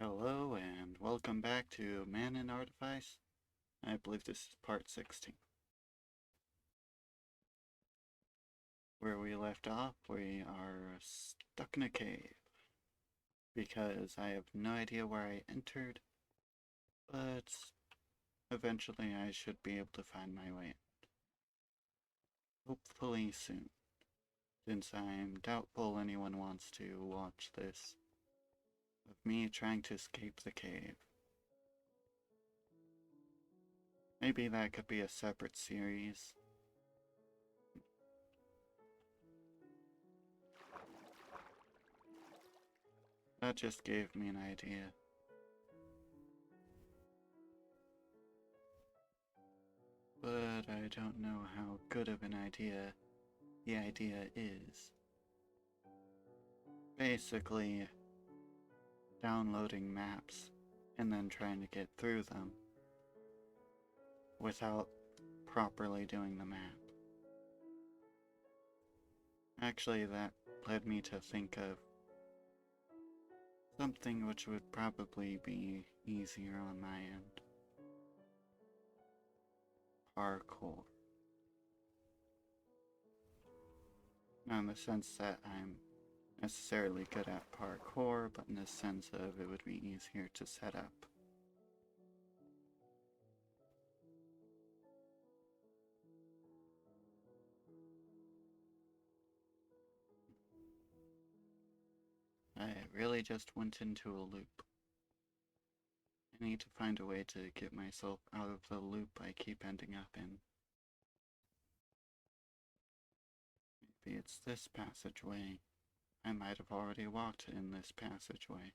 Hello and welcome back to Man in Artifice. I believe this is part 16. Where we left off, we are stuck in a cave. Because I have no idea where I entered, but eventually I should be able to find my way out. Hopefully soon, since I'm doubtful anyone wants to watch this of me trying to escape the cave. Maybe that could be a separate series. That just gave me an idea. But I don't know how good of an idea the idea is. Basically, downloading maps and then trying to get through them without properly doing the map. Actually, that led me to think of something which would probably be easier on my end. Parkour. Not in the sense that I'm necessarily good at parkour, but in the sense of it would be easier to set up. I really just went into a loop. I need to find a way to get myself out of the loop I keep ending up in. Maybe it's this passageway. I might have already walked in this passageway.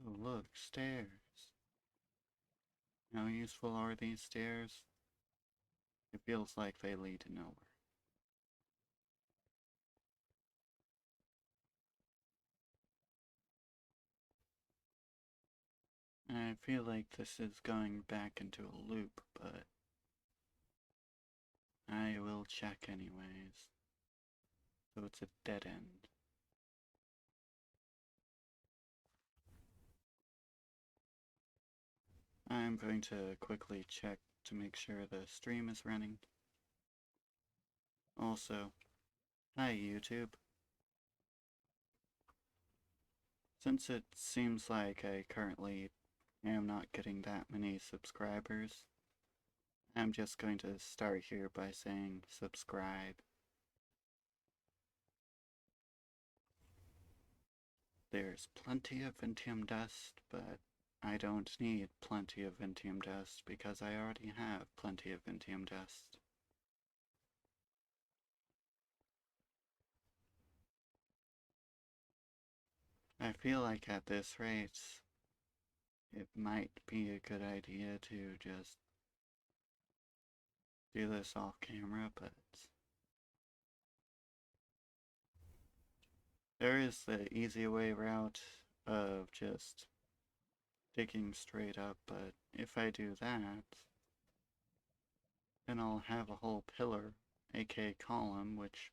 Oh look, stairs. How useful are these stairs? It feels like they lead to nowhere. I feel like this is going back into a loop, but I will check anyways. So it's a dead end. I'm going to quickly check to make sure the stream is running. Also, hi YouTube. Since it seems like I currently am not getting that many subscribers, I'm just going to start here by saying subscribe. There's plenty of Ventium dust, but I don't need plenty of Ventium dust because I already have plenty of Ventium dust. I feel like at this rate, it might be a good idea to just do this off camera, but there is the easy way route of just digging straight up, but if I do that, then I'll have a whole pillar, aka column, which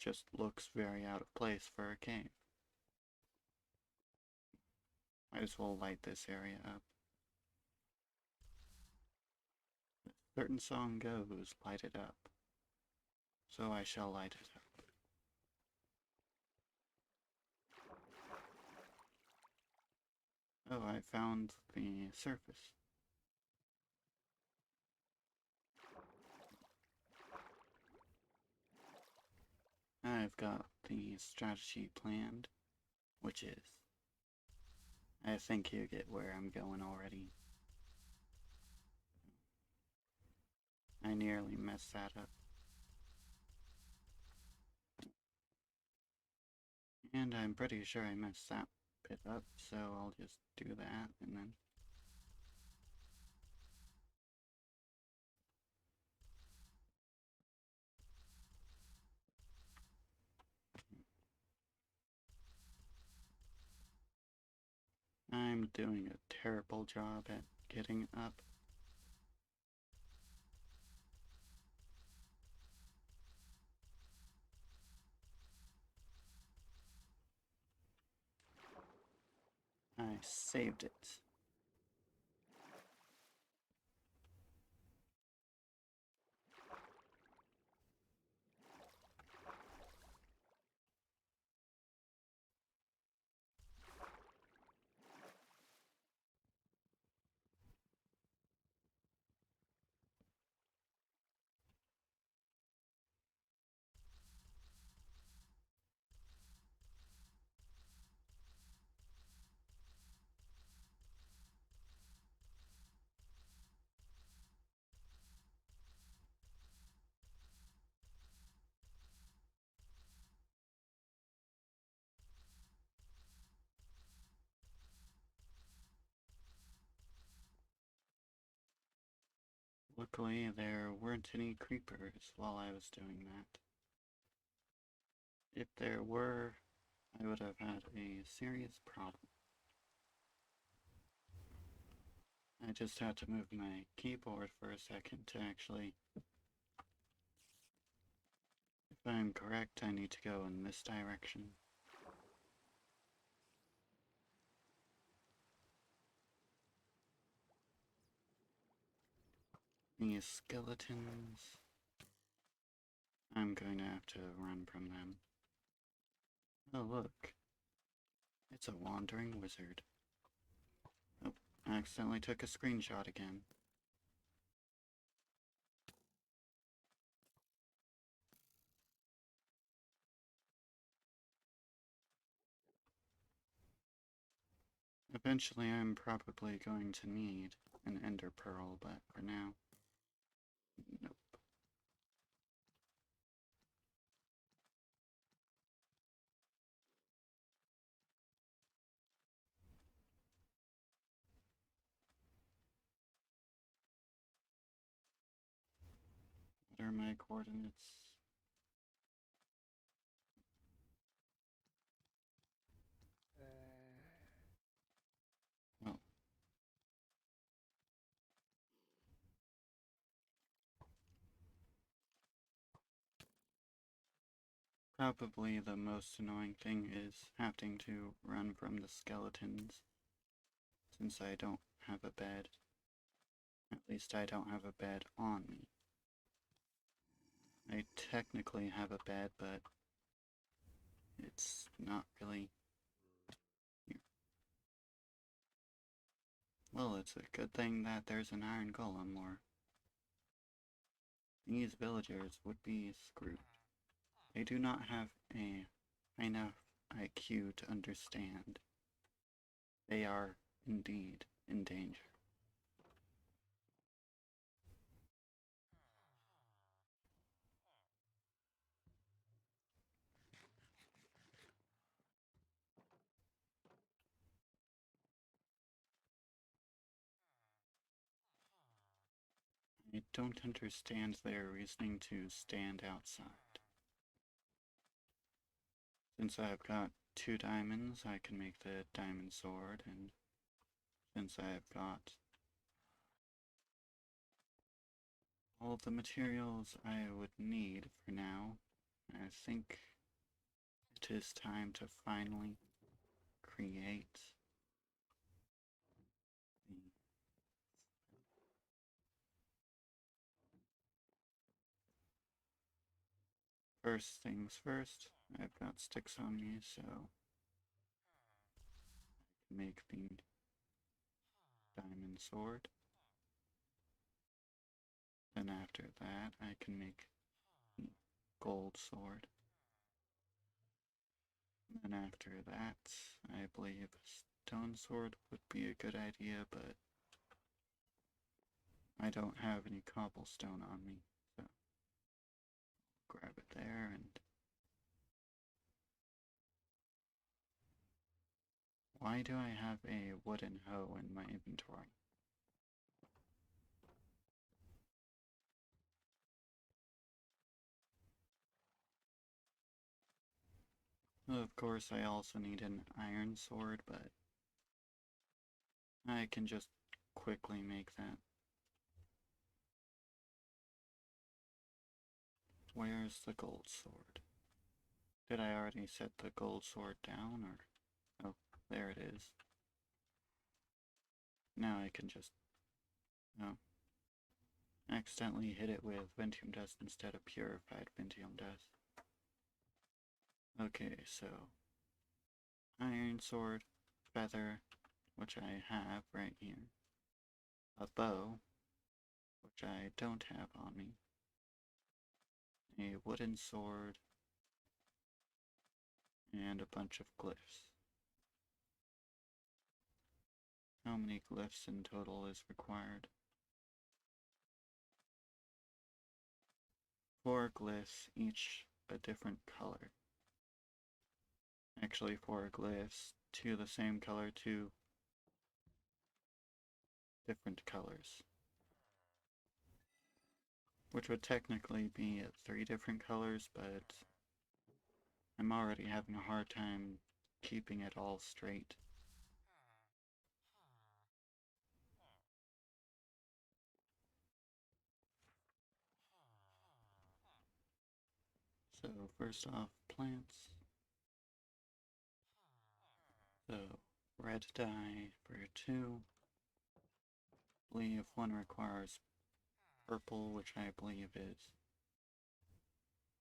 just looks very out of place for a cave. Might as well light this area up. A certain song goes, light it up. So I shall light it up. Oh, I found the surface. I've got the strategy planned, which is, I think you get where I'm going already. I nearly messed that up. And I'm pretty sure I messed that bit up, so I'll just do that and then... I'm doing a terrible job at getting up. saved it. Luckily, there weren't any creepers while I was doing that. If there were, I would have had a serious problem. I just had to move my keyboard for a second to actually... If I'm correct, I need to go in this direction. These skeletons... I'm going to have to run from them. Oh, look. It's a wandering wizard. Oh, I accidentally took a screenshot again. Eventually I'm probably going to need an ender pearl, but for now, nope. What are my coordinates? Well, probably the most annoying thing is having to run from the skeletons, since I don't have a bed. At least I don't have a bed on me. I technically have a bed, but it's not really here. Well, it's a good thing that there's an iron golem, or these villagers would be screwed. They do not have a enough IQ to understand. They are indeed in danger. I don't understand their reasoning to stand outside. Since I've got 2 diamonds, I can make the diamond sword, and since I've got all the materials I would need for now, I think it is time to finally create the... First things first, I've got sticks on me, so I can make the diamond sword. Then after that, I can make the gold sword. And then after that, I believe a stone sword would be a good idea, but I don't have any cobblestone on me, so grab it there. And why do I have a wooden hoe in my inventory? Of course, I also need an iron sword, but I can just quickly make that. Where's the gold sword? Did I already set the gold sword down, or... Oh, there it is. Now I can just, oh, accidentally hit it with Ventium Dust instead of purified Ventium Dust. Okay, so iron sword, feather, which I have right here, a bow, which I don't have on me, a wooden sword, and a bunch of glyphs. How many glyphs in total is required? 4 glyphs, each a different color. Actually, 4 glyphs, 2 the same color, 2 different colors. Which would technically be 3 different colors, but I'm already having a hard time keeping it all straight. So first off, plants. So red dye for 2. I believe 1 requires purple, which I believe is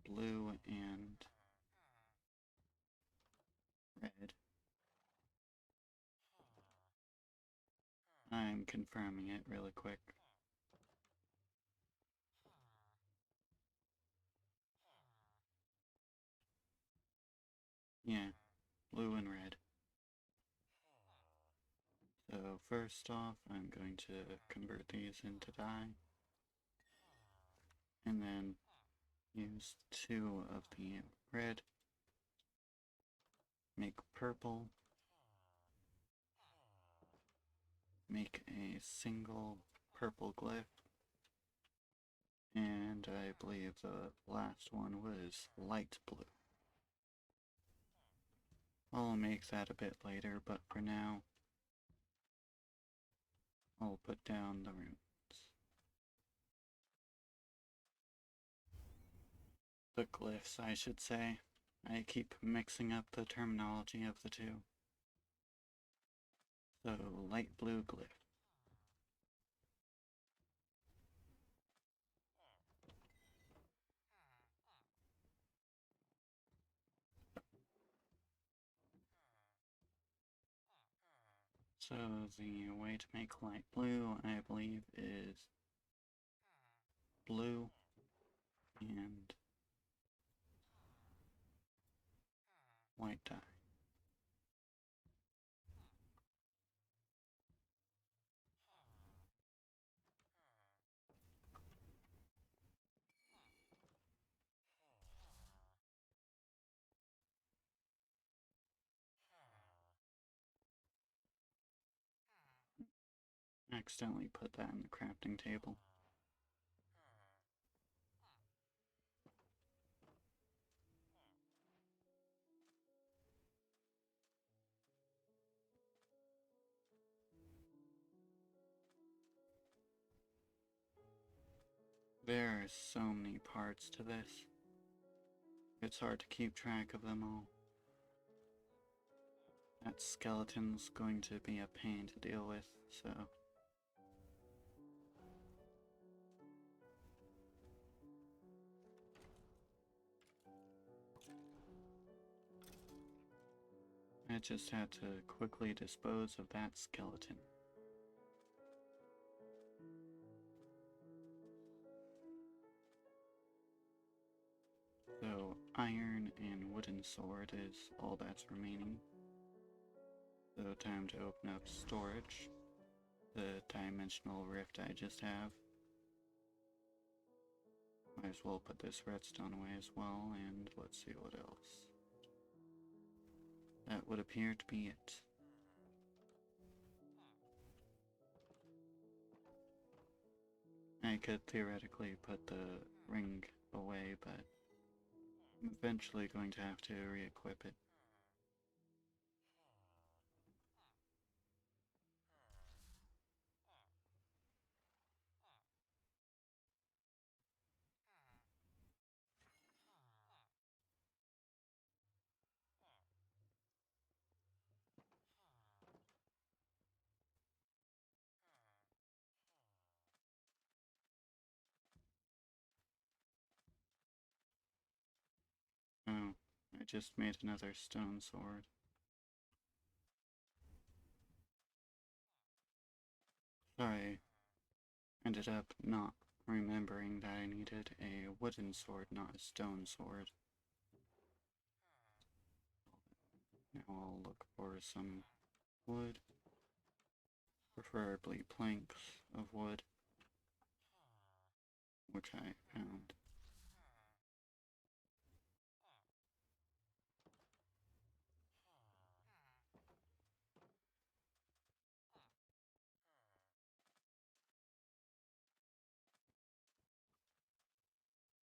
blue and red. I'm confirming it really quick. Yeah, blue and red. So first off, I'm going to convert these into dye, and then use 2 of the red, make purple, make a single purple glyph, and I believe the last one was light blue. I'll make that a bit later, but for now, I'll put down the runes. The glyphs, I should say. I keep mixing up the terminology of the two. So, light blue glyph. So, the way to make light blue, I believe, is blue and white dye. I accidentally put that in the crafting table. There are so many parts to this. It's hard to keep track of them all. That skeleton's going to be a pain to deal with, so... I just had to quickly dispose of that skeleton. So, iron and wooden sword is all that's remaining. So, time to open up storage. The dimensional rift I just have. Might as well put this redstone away as well, and let's see what else. That would appear to be it. I could theoretically put the ring away, but I'm eventually going to have to re-equip it. I just made another stone sword. Sorry, ended up not remembering that I needed a wooden sword, not a stone sword. Now I'll look for some wood, preferably planks of wood, which I found.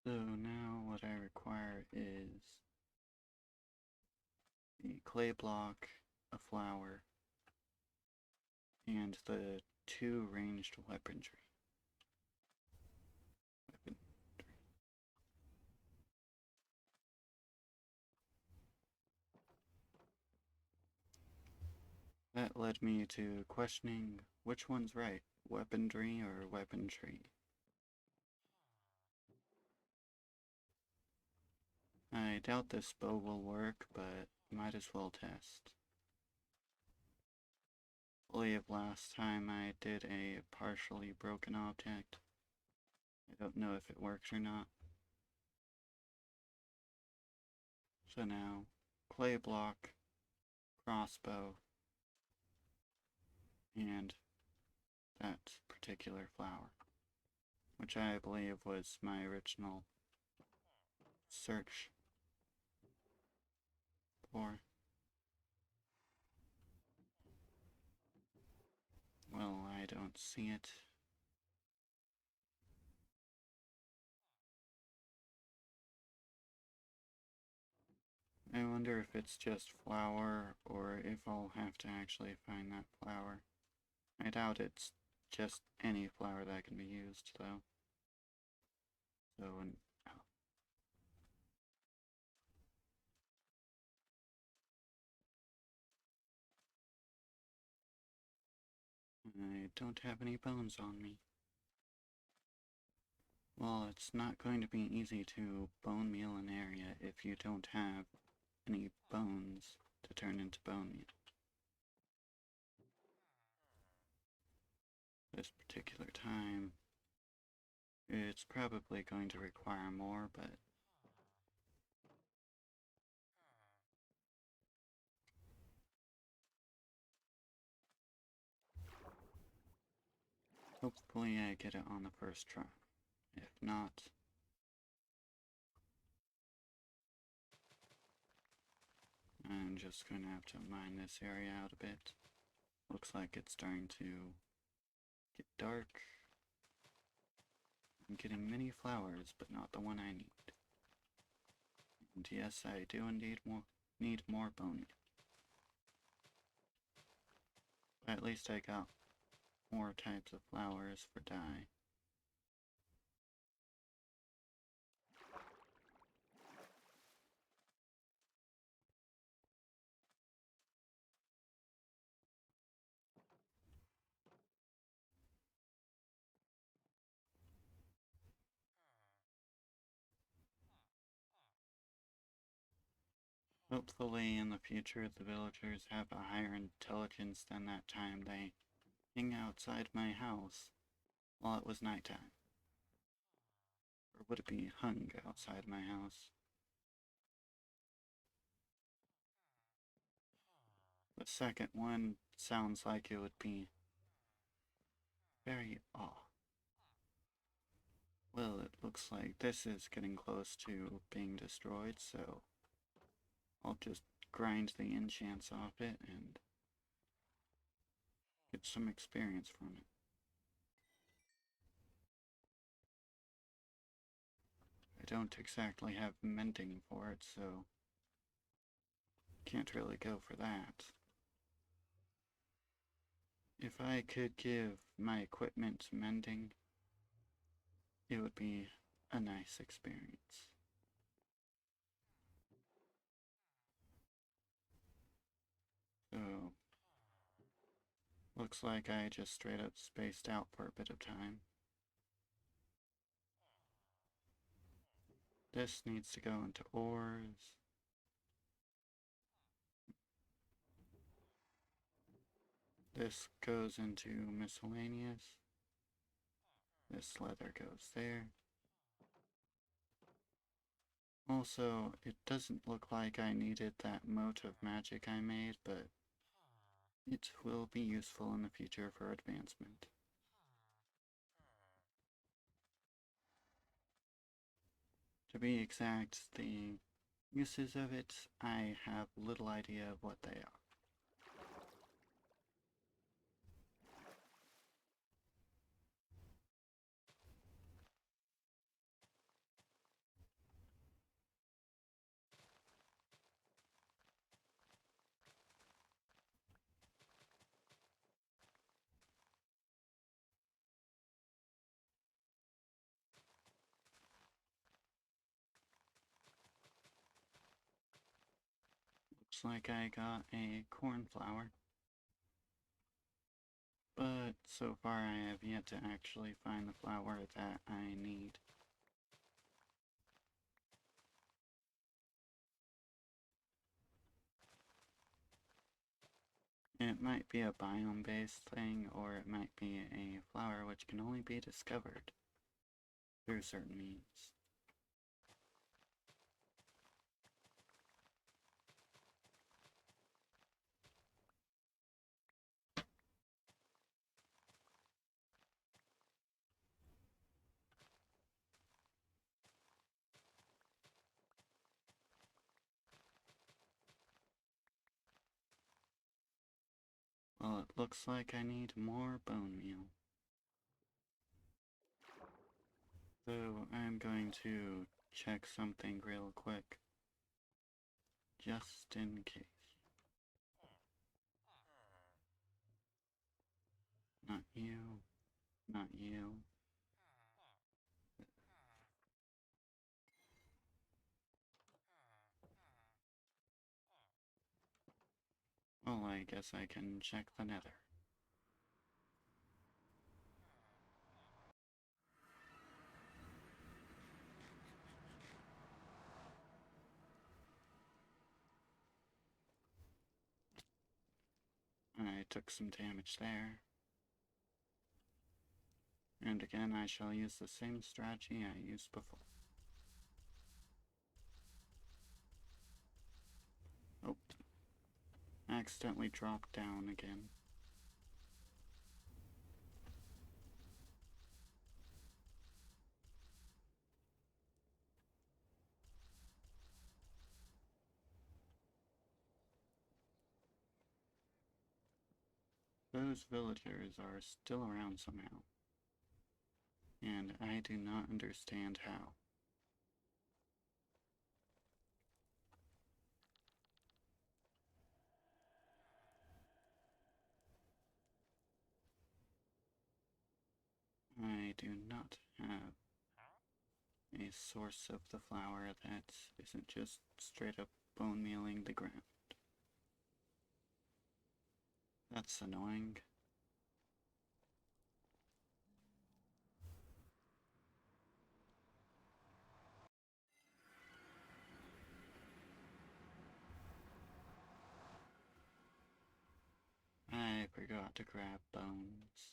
So now what I require is the clay block, a flower, and the 2 ranged weaponry. That led me to questioning which one's right, weaponry or weaponry. I doubt this bow will work, but might as well test. I believe last time I did a partially broken object. I don't know if it works or not. So now, clay block, crossbow, and that particular flower, which I believe was my original search for. Well, I don't see it. I wonder if it's just flour or if I'll have to actually find that flour. I doubt it's just any flour that can be used, though. So, oh. I don't have any bones on me. Well, it's not going to be easy to bone meal an area if you don't have any bones to turn into bone meal. This particular time, it's probably going to require more, but hopefully I get it on the first try. If not, I'm just going to have to mine this area out a bit. Looks like it's starting to get dark. I'm getting many flowers, but not the one I need. And yes, I do indeed need more bone. But at least I got more types of flowers for dye. Hopefully in the future the villagers have a higher intelligence than that time they hung outside my house while it was nighttime. Or would it be hung outside my house? The second one sounds like it would be very off. Well, it looks like this is getting close to being destroyed, so I'll just grind the enchants off it and get some experience from it. I don't exactly have mending for it, so can't really go for that. If I could give my equipment mending, it would be a nice experience. So, looks like I just straight up spaced out for a bit of time. This needs to go into ores. This goes into miscellaneous. This leather goes there. Also, it doesn't look like I needed that mote of magic I made, but it will be useful in the future for advancement. To be exact, the uses of it, I have little idea of what they are. Looks like I got a cornflower, but so far I have yet to actually find the flower that I need. It might be a biome-based thing, or it might be a flower which can only be discovered through certain means. Well, it looks like I need more bone meal. So I'm going to check something real quick, just in case. Not you, not you. Well, I guess I can check the nether. I took some damage there. And again, I shall use the same strategy I used before. Oh, accidentally dropped down again. Those villagers are still around somehow, and I do not understand how. I do not have a source of the flower that isn't just straight up bone mealing the ground. That's annoying. I forgot to grab bones.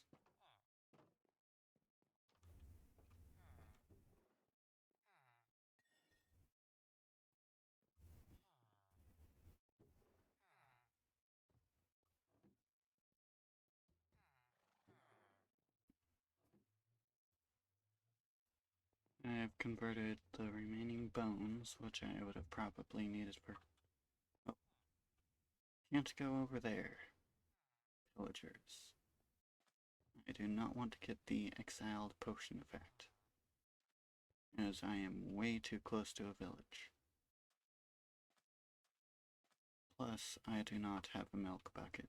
I have converted the remaining bones, which I would have probably needed for... Oh, can't go over there. Villagers. I do not want to get the exiled potion effect, as I am way too close to a village. Plus, I do not have a milk bucket.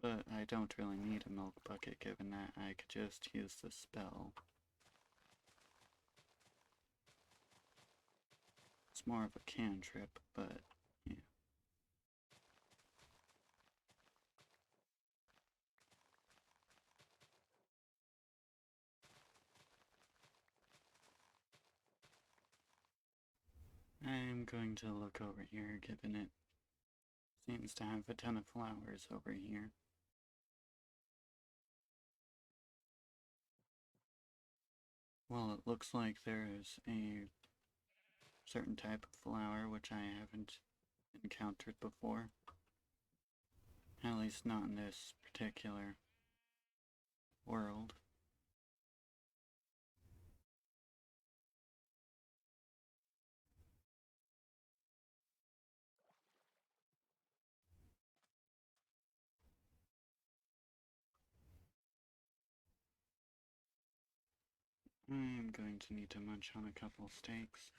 But I don't really need a milk bucket given that I could just use the spell. It's more of a cantrip, but yeah. I'm going to look over here, given it Seems to have a ton of flowers over here. Well, it looks like there is a certain type of flower which I haven't encountered before. At least not in this particular world. I'm going to need to munch on a couple steaks.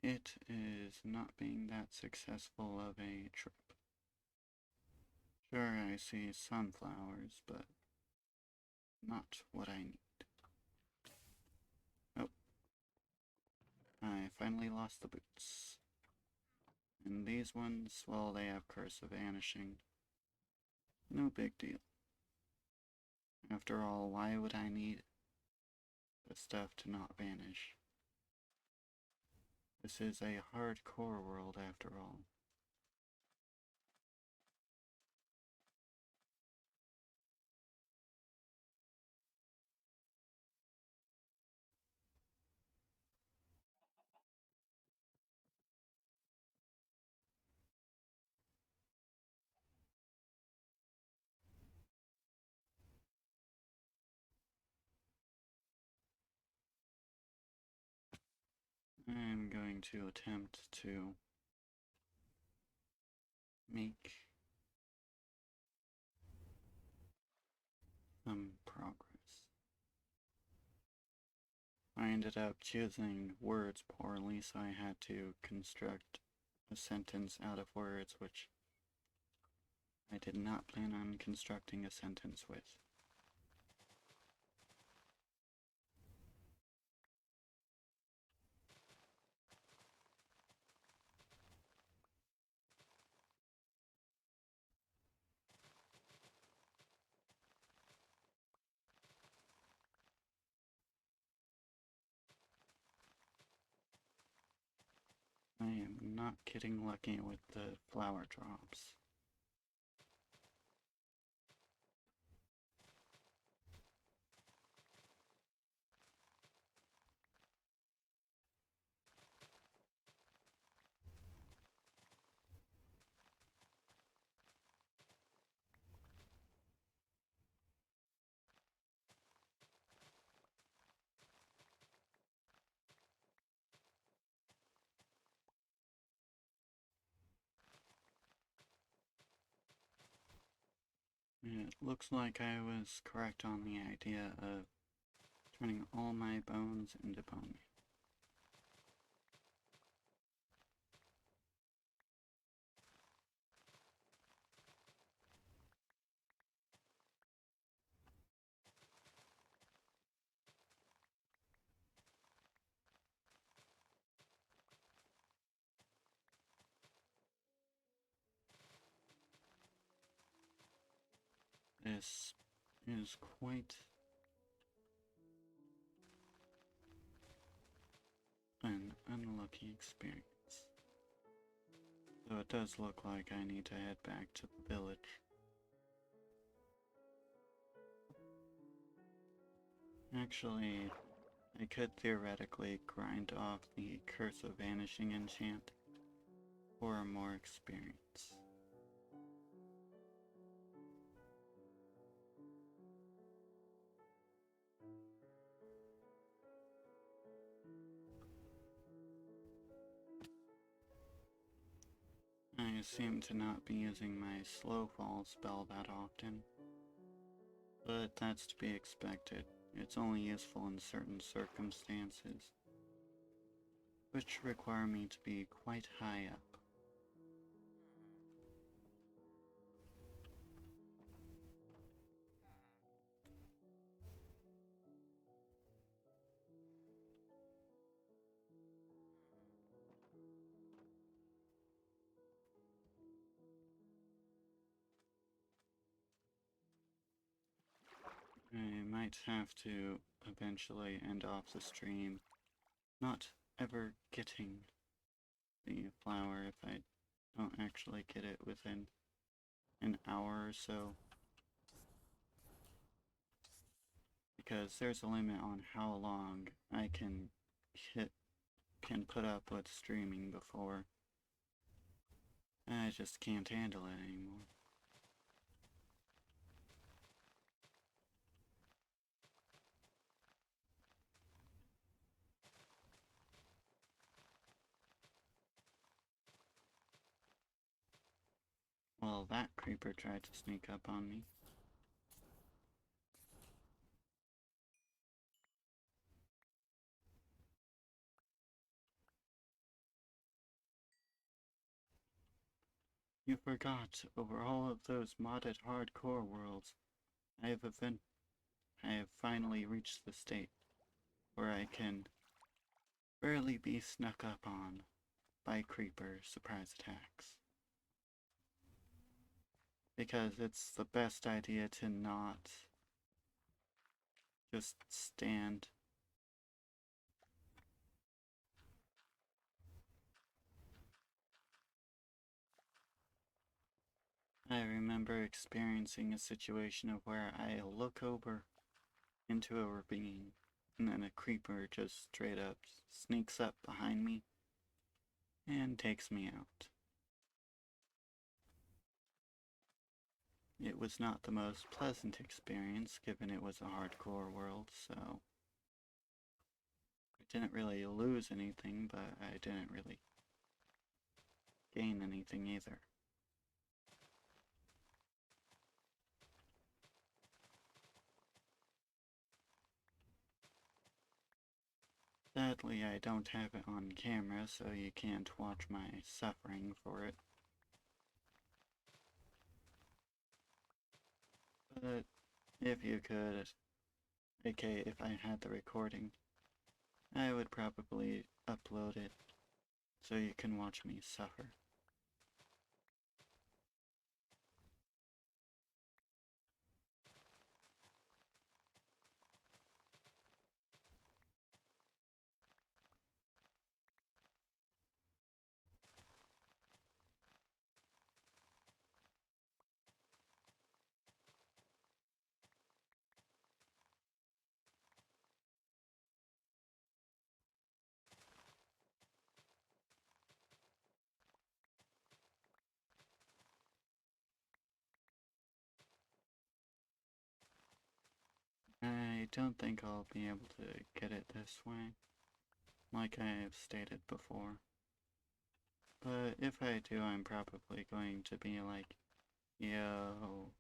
It is not being that successful of a trip. Sure, I see sunflowers, but not what I need. Oh, I finally lost the boots. And these ones, well, they have Curse of Vanishing. No big deal. After all, why would I need the stuff to not vanish? This is a hardcore world after all. I'm going to attempt to make some progress. I ended up choosing words poorly, so I had to construct a sentence out of words which I did not plan on constructing a sentence with. I am not getting lucky with the flower drops. It looks like I was correct on the idea of turning all my bones into bone. This is quite an unlucky experience. So it does look like I need to head back to the village. Actually, I could theoretically grind off the Curse of Vanishing enchant for more experience. I seem to not be using my slow fall spell that often, but that's to be expected. It's only useful in certain circumstances, which require me to be quite high up. I might have to eventually end off the stream, not ever getting the flower if I don't actually get it within an hour or so. Because there's a limit on how long I can put up with streaming before I just can't handle it anymore. Well, that creeper tried to sneak up on me. You forgot, over all of those modded hardcore worlds, I have finally reached the state where I can barely be snuck up on by creeper surprise attacks. Because it's the best idea to not just stand. I remember experiencing a situation of where I look over into a ravine and then a creeper just straight up sneaks up behind me and takes me out. It was not the most pleasant experience given it was a hardcore world, so I didn't really lose anything, but I didn't really gain anything either. Sadly, I don't have it on camera, so you can't watch my suffering for it. But if you could, aka if I had the recording, I would probably upload it so you can watch me suffer. I don't think I'll be able to get it this way, like I have stated before. But if I do, I'm probably going to be like, yo,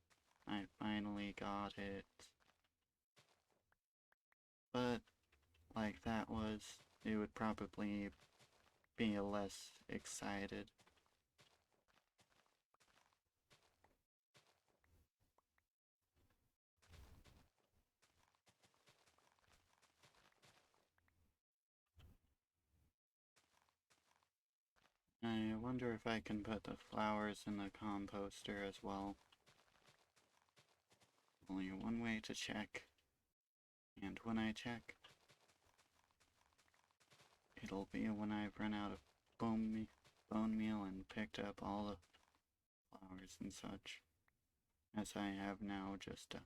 I finally got it. But like that was, it would probably be less excited. I wonder if I can put the flowers in the composter as well. Only one way to check. And when I check, it'll be when I've run out of bone meal and picked up all the flowers and such, as I have now just done.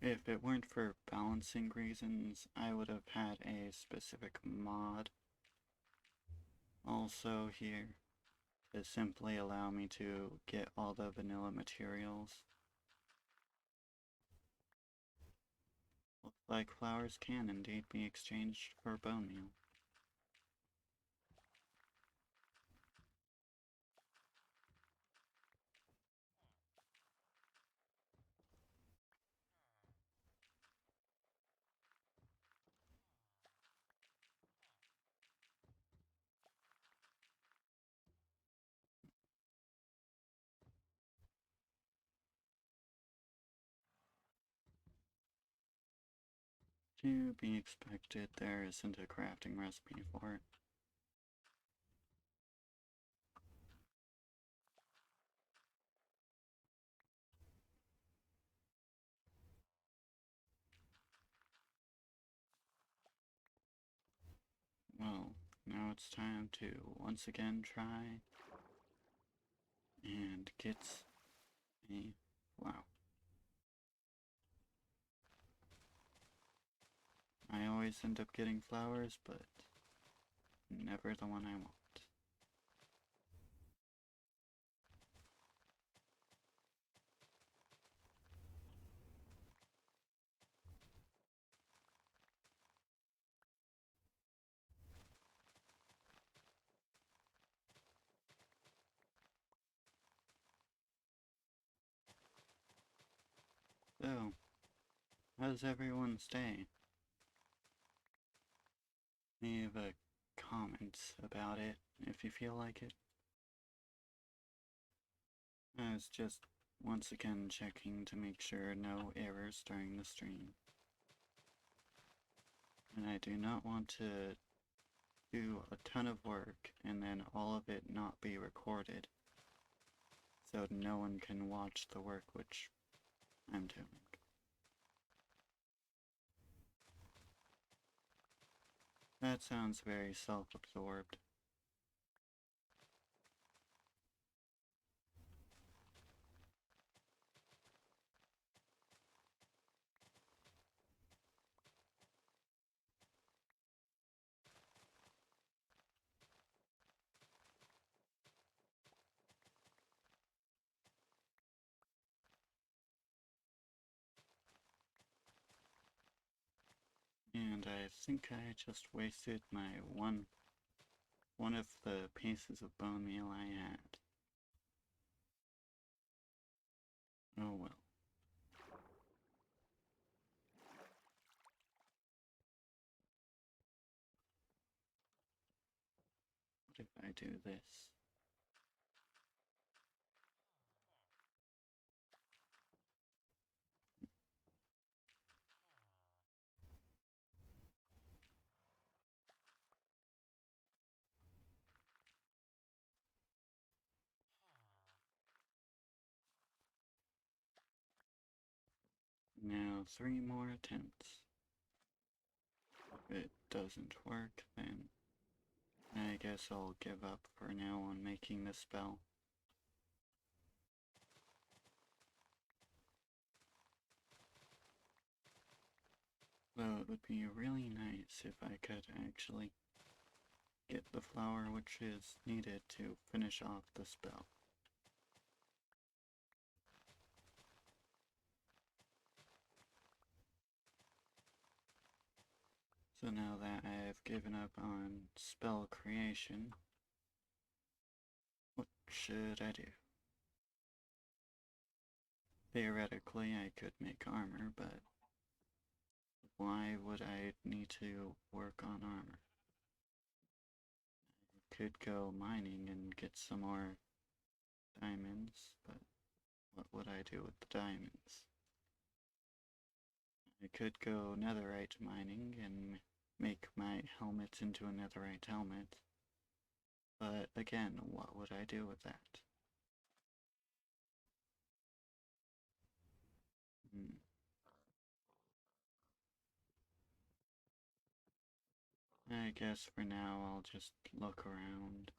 If it weren't for balancing reasons, I would have had a specific mod also here to simply allow me to get all the vanilla materials. Looks like flowers can indeed be exchanged for bone meal. To be expected, there isn't a crafting recipe for it. Well, now it's time to once again try and get a flower. I always end up getting flowers, but never the one I want. So, how's everyone staying? Leave a comment about it if you feel like it. I was just once again checking to make sure no errors during the stream. And I do not want to do a ton of work and then all of it not be recorded, so no one can watch the work which I'm doing. That sounds very self-absorbed. And I think I just wasted my one of the pieces of bone meal I had. Oh well. What if I do this? Now 3 more attempts. If it doesn't work, then I guess I'll give up for now on making the spell. Though it would be really nice if I could actually get the flower which is needed to finish off the spell. So now that I have given up on spell creation, what should I do? Theoretically, I could make armor, but why would I need to work on armor? I could go mining and get some more diamonds, but what would I do with the diamonds? I could go netherite mining and make my helmet into a netherite helmet, but again, what would I do with that? I guess for now I'll just look around.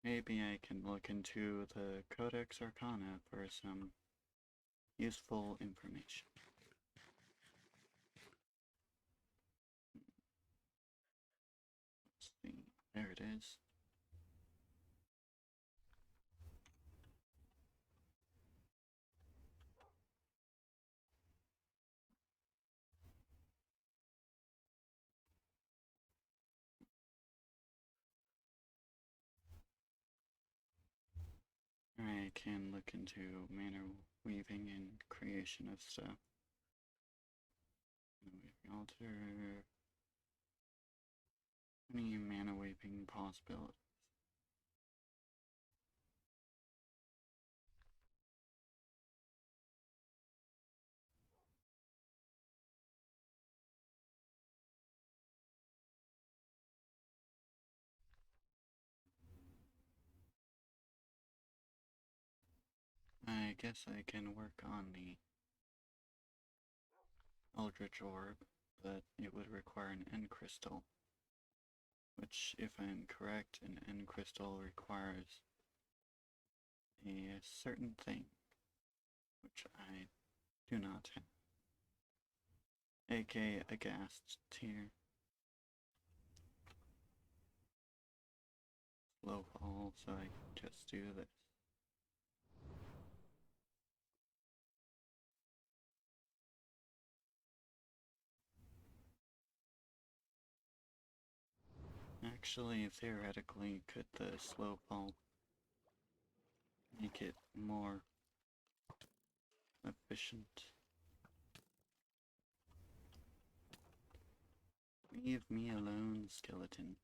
Maybe I can look into the Codex Arcana for some useful information. Let's see, there it is. I can look into mana weaving and creation of stuff. Weaving altar. Any mana weaving possibilities? I guess I can work on the Eldritch Orb, but it would require an end crystal, which, if I'm correct, an end crystal requires a certain thing, which I do not have, aka a ghast tear. Slow fall, so I can just do this. Actually, theoretically, could the slow fall make it more efficient? Leave me alone, skeleton.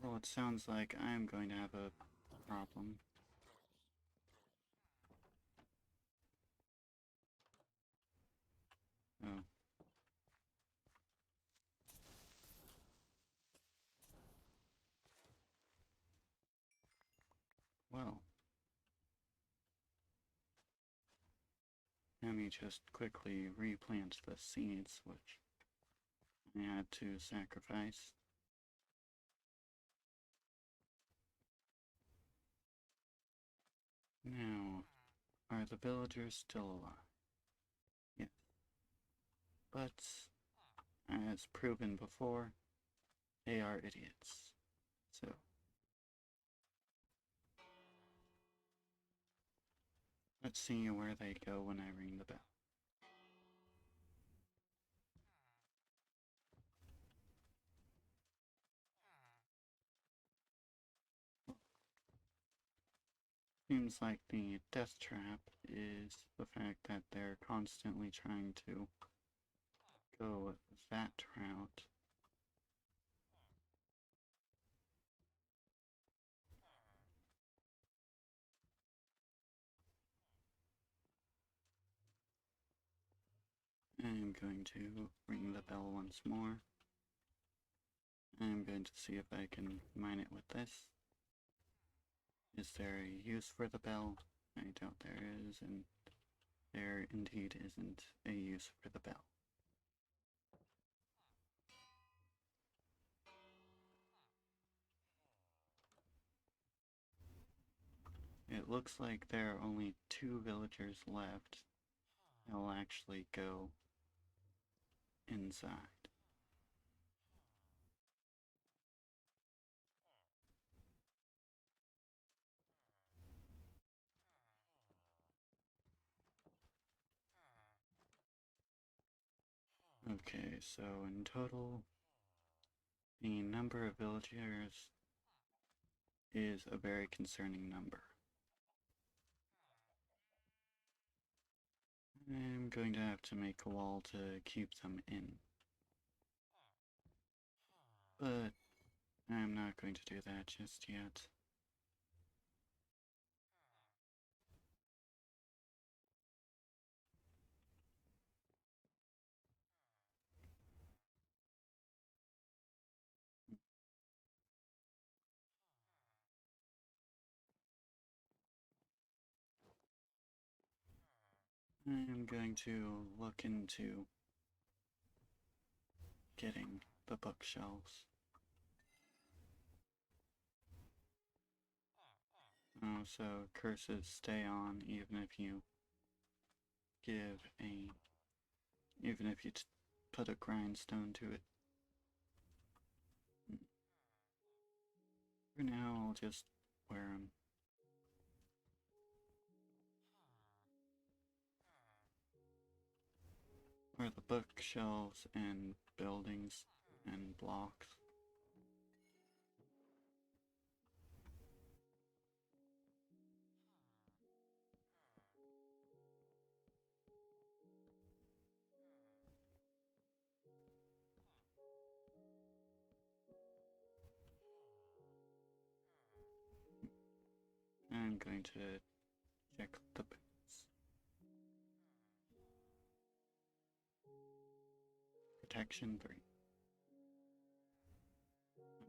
Well, it sounds like I'm going to have a problem. Oh. Well. Let me just quickly replant the seeds, which I had to sacrifice. Now, are the villagers still alive? Yes. But, as proven before, they are idiots. So, let's see where they go when I ring the bell. Seems like the death trap is the fact that they're constantly trying to go that route. I'm going to ring the bell once more. I'm going to see if I can mine it with this. Is there a use for the bell? I doubt there is, and there indeed isn't a use for the bell. It looks like there are only 2 villagers left that will actually go inside. Okay, so in total, the number of villagers is a very concerning number. I'm going to have to make a wall to keep them in. But I'm not going to do that just yet. I'm going to look into getting the bookshelves. Oh, so curses stay on even if you put a grindstone to it. For now, I'll just wear them. Or the bookshelves and buildings and blocks. I'm going to check the boots. Protection 3.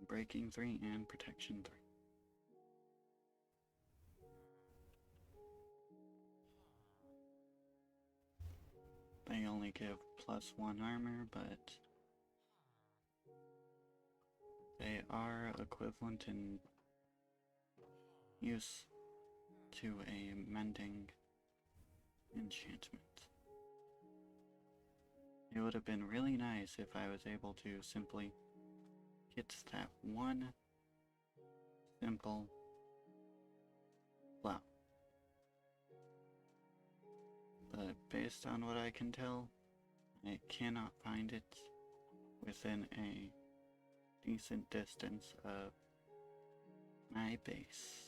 breaking 3, and protection 3. They only give +1 armor, but they are equivalent in use to a mending enchantment. It would have been really nice if I was able to simply get that one simple flower. But based on what I can tell, I cannot find it within a decent distance of my base.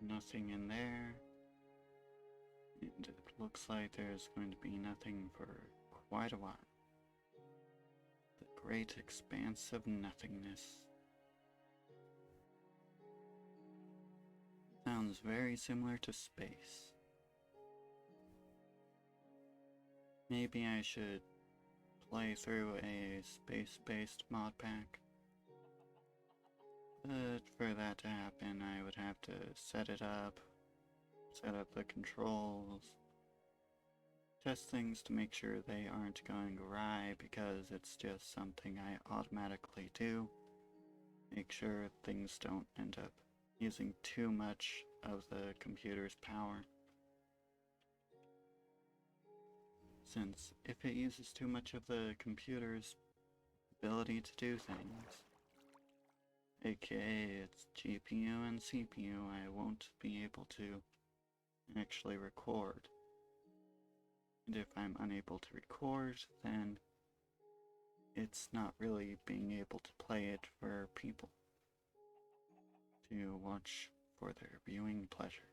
Nothing in there. And it looks like there's going to be nothing for quite a while. The great expanse of nothingness. Sounds very similar to space. Maybe I should play through a space-based mod pack. But for that to happen, I would have to set it up, set up the controls, test things to make sure they aren't going awry because it's just something I automatically do. Make sure things don't end up using too much of the computer's power. Since if it uses too much of the computer's ability to do things, aka its GPU and CPU, I won't be able to actually record. And if I'm unable to record, then it's not really being able to play it for people to watch for their viewing pleasure.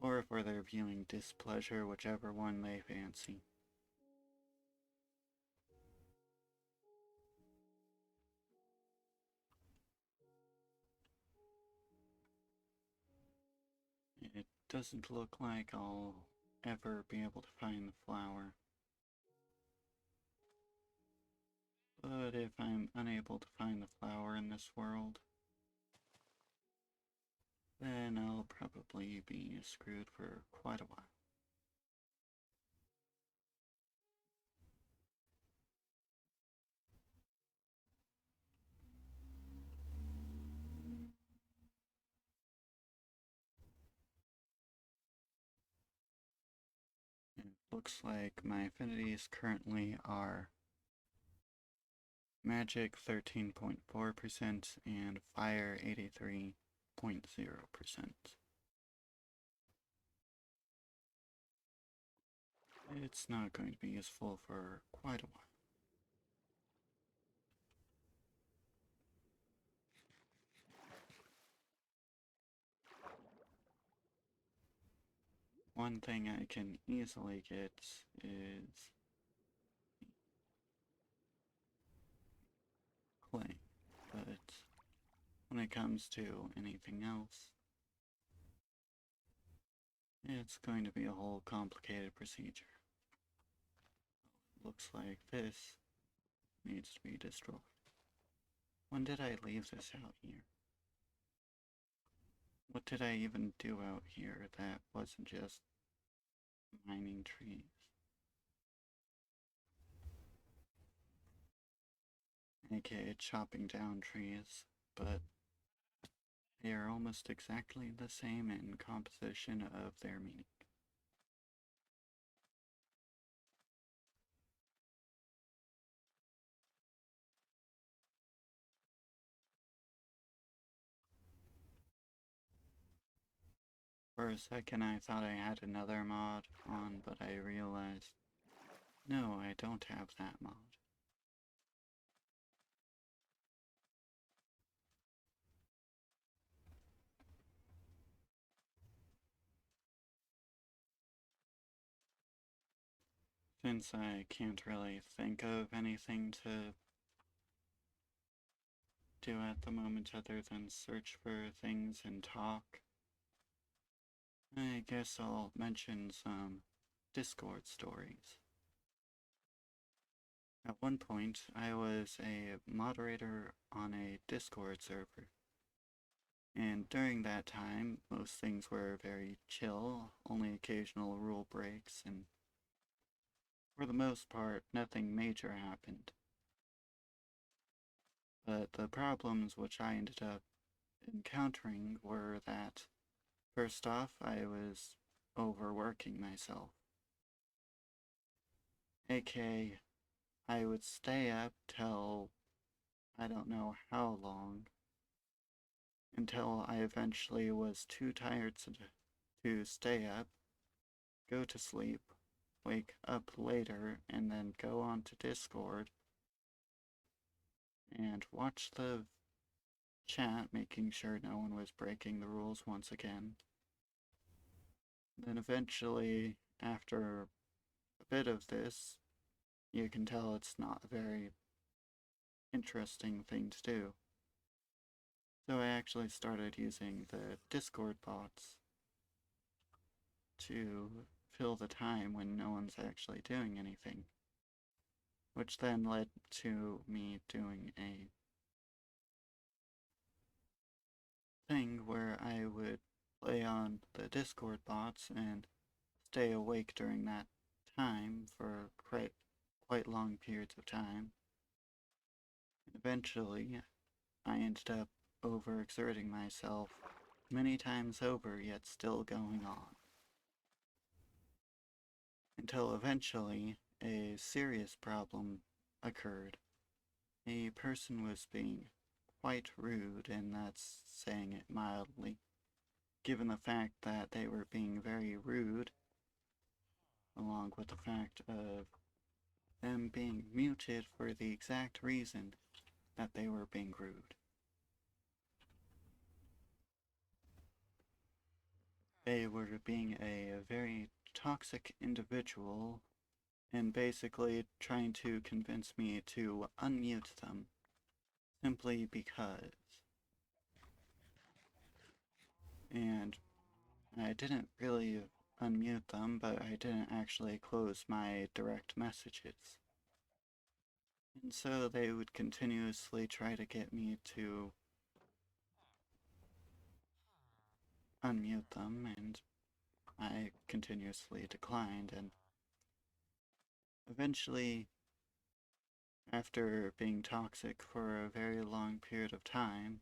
Or for their viewing displeasure, whichever one they fancy. It doesn't look like I'll ever be able to find the flower. But if I'm unable to find the flower in this world, then I'll probably be screwed for quite a while. It looks like my affinities currently are Magic 13.4% and Fire 83.0%. It's not going to be useful for quite a while. One thing I can easily get is clay, but when it comes to anything else, it's going to be a whole complicated procedure. Looks like this needs to be destroyed. When did I leave this out here? What did I even do out here that wasn't just mining trees? AKA chopping down trees, but they are almost exactly the same in composition of their meaning. For a second I thought I had another mod on, but I realized, no, I don't have that mod. Since I can't really think of anything to do at the moment other than search for things and talk, I guess I'll mention some Discord stories. At one point, I was a moderator on a Discord server, and during that time, most things were very chill, only occasional rule breaks, and for the most part, nothing major happened. But the problems which I ended up encountering were that, first off, I was overworking myself. aka, I would stay up till I don't know how long, until I eventually was too tired to stay up, go to sleep, wake up later, and then go on to Discord and watch the chat, making sure no one was breaking the rules once again. Then eventually, after a bit of this, you can tell it's not a very interesting thing to do. So I actually started using the Discord bots to fill the time when no one's actually doing anything. Which then led to me doing a thing where I would play on the Discord bots and stay awake during that time for quite long periods of time. Eventually, I ended up overexerting myself many times over, yet still going on. Until eventually, a serious problem occurred. A person was being quite rude, and that's saying it mildly, given the fact that they were being very rude, along with the fact of them being muted for the exact reason that they were being rude. They were being a very toxic individual and basically trying to convince me to unmute them simply because. And I didn't really unmute them, but I didn't actually close my direct messages. And so they would continuously try to get me to unmute them, and I continuously declined, and eventually, after being toxic for a very long period of time,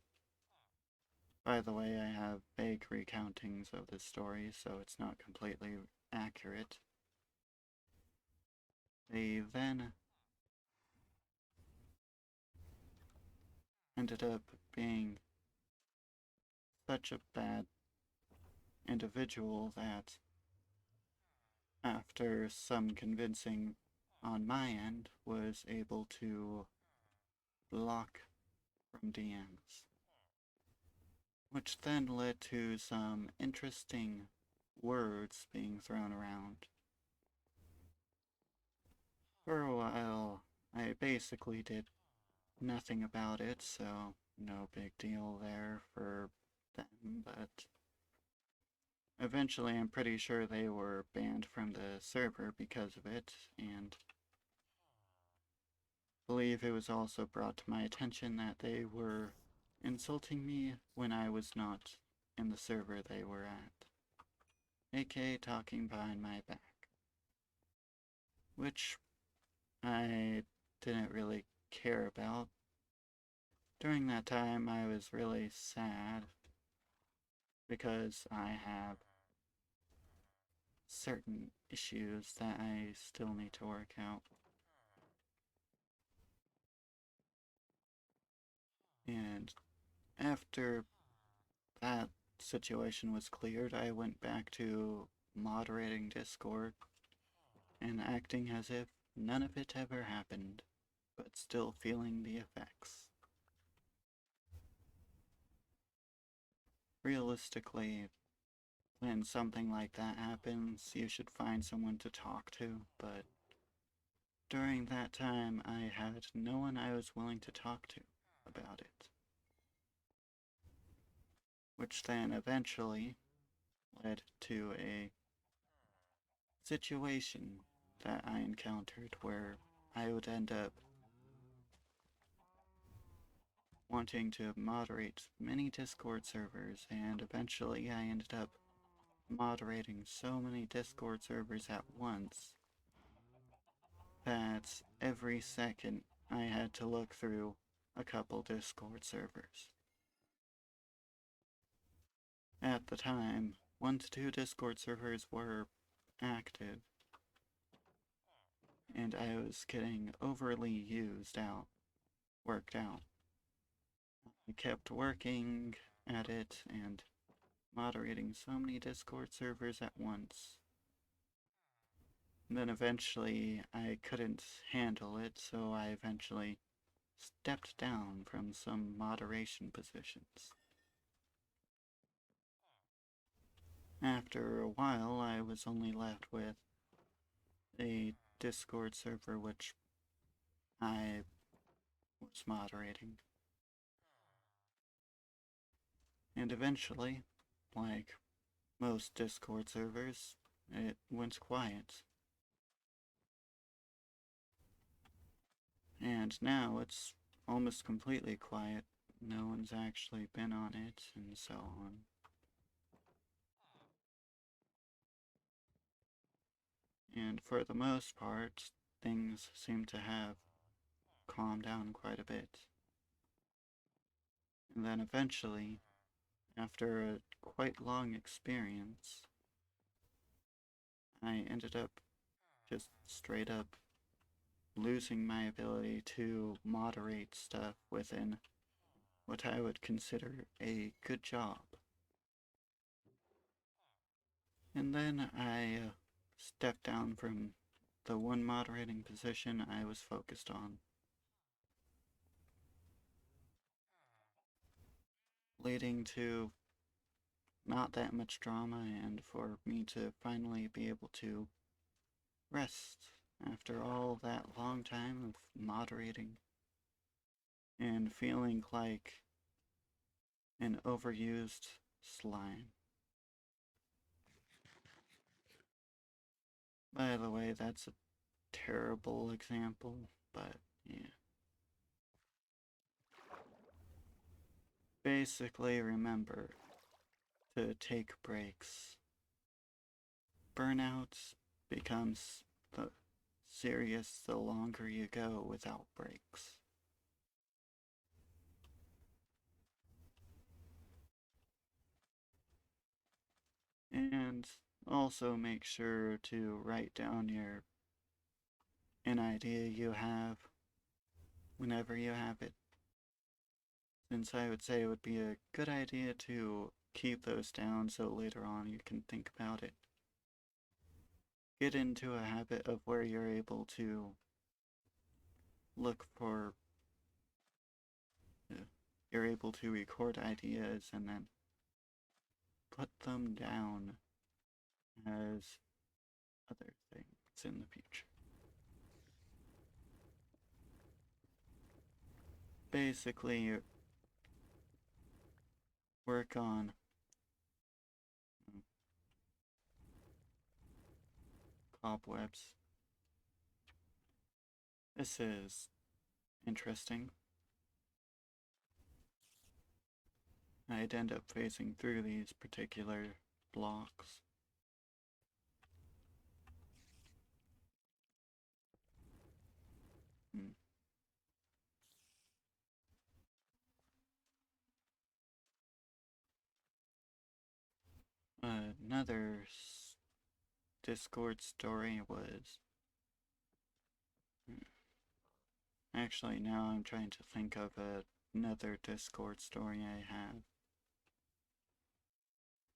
by the way, I have vague recountings of this story, so it's not completely accurate. They then ended up being such a bad individual that, after some convincing on my end, was able to block from DMs. Which then led to some interesting words being thrown around. For a while, I basically did nothing about it, so no big deal there for them, but eventually I'm pretty sure they were banned from the server because of it, and I believe it was also brought to my attention that they were insulting me when I was not in the server they were at, aka talking behind my back, which I didn't really care about. During that time, I was really sad because I have certain issues that I still need to work out. And after that situation was cleared, I went back to moderating Discord and acting as if none of it ever happened, but still feeling the effects. Realistically, when something like that happens, you should find someone to talk to, but during that time, I had no one I was willing to talk to about it, which then eventually led to a situation that I encountered where I would end up wanting to moderate many Discord servers, and eventually I ended up moderating so many Discord servers at once that every second I had to look through a couple Discord servers. At the time, 1 to 2 Discord servers were active, and I was getting overly worked out. I kept working at it and moderating so many Discord servers at once. And then eventually I couldn't handle it, so I eventually stepped down from some moderation positions. After a while, I was only left with a Discord server which I was moderating. And eventually, like most Discord servers, it went quiet. And now it's almost completely quiet. No one's actually been on it, and so on. And for the most part, things seem to have calmed down quite a bit. And then eventually, after a quite long experience, I ended up just straight up losing my ability to moderate stuff within what I would consider a good job. And then I stepped down from the one moderating position I was focused on, leading to not that much drama and for me to finally be able to rest after all that long time of moderating and feeling like an overused slime. By the way, that's a terrible example, but yeah. Basically, remember to take breaks. Burnout becomes serious the longer you go without breaks. And also make sure to write down an idea you have whenever you have it, since I would say it would be a good idea to keep those down so later on you can think about it. Get into a habit of where you're able to look for, you're able to record ideas and then put them down as other things in the future. Basically, work on cobwebs. This is interesting. I'd end up phasing through these particular blocks. Another Discord story was. Actually, now I'm trying to think of another Discord story I have.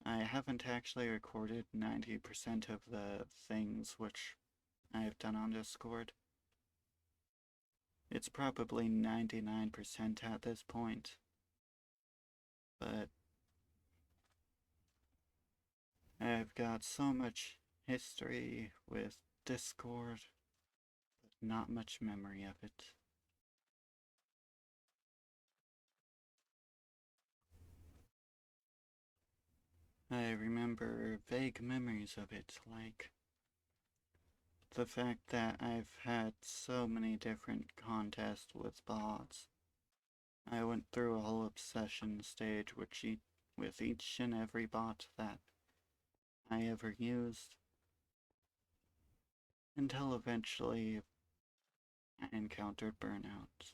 I haven't actually recorded 90% of the things which I've done on Discord. It's probably 99% at this point. But I've got so much history with Discord, not much memory of it. I remember vague memories of it, like the fact that I've had so many different contests with bots. I went through a whole obsession stage with each and every bot that I ever used, until eventually I encountered burnout.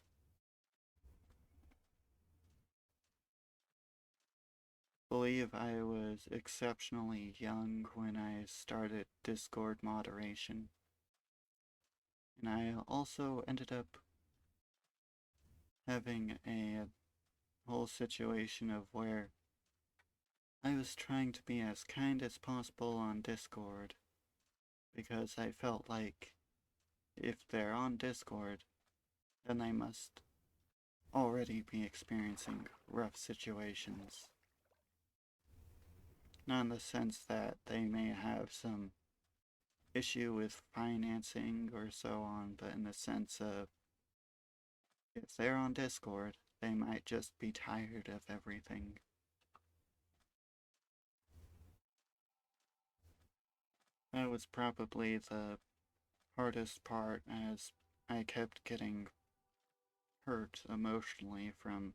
I believe I was exceptionally young when I started Discord moderation, and I also ended up having a whole situation of where I was trying to be as kind as possible on Discord because I felt like if they're on Discord, then they must already be experiencing rough situations. Not in the sense that they may have some issue with financing or so on, but in the sense of if they're on Discord, they might just be tired of everything. That was probably the hardest part as I kept getting hurt emotionally from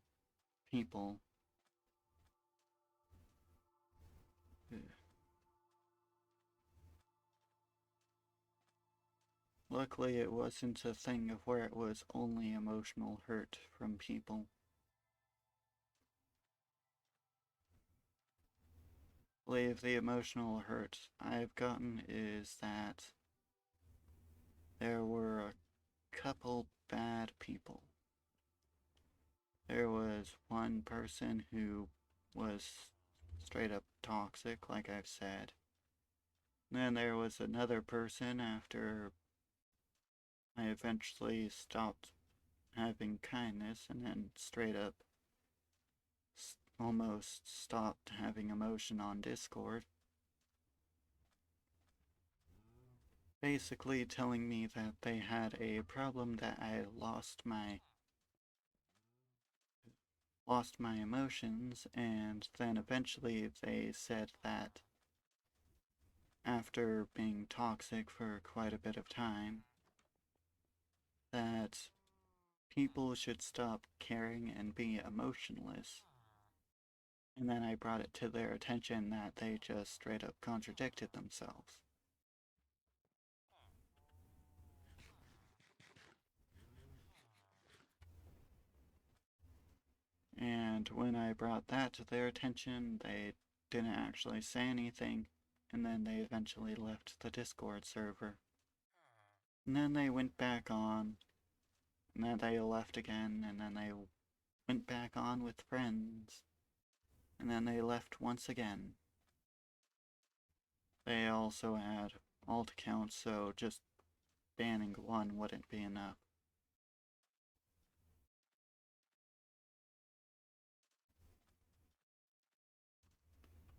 people. Luckily, it wasn't a thing of where it was only emotional hurt from people. I believe the emotional hurt I've gotten is that there were a couple bad people. There was one person who was straight up toxic, like I've said. Then there was another person after I eventually stopped having kindness and then straight up almost stopped having emotion on Discord. Basically telling me that they had a problem that I lost my emotions, and then eventually they said that after being toxic for quite a bit of time, that people should stop caring and be emotionless. And then I brought it to their attention that they just straight up contradicted themselves. And when I brought that to their attention, they didn't actually say anything, and then they eventually left the Discord server. And then they went back on, and then they left again, and then they went back on with friends, and then they left once again. They also had alt accounts, so just banning one wouldn't be enough.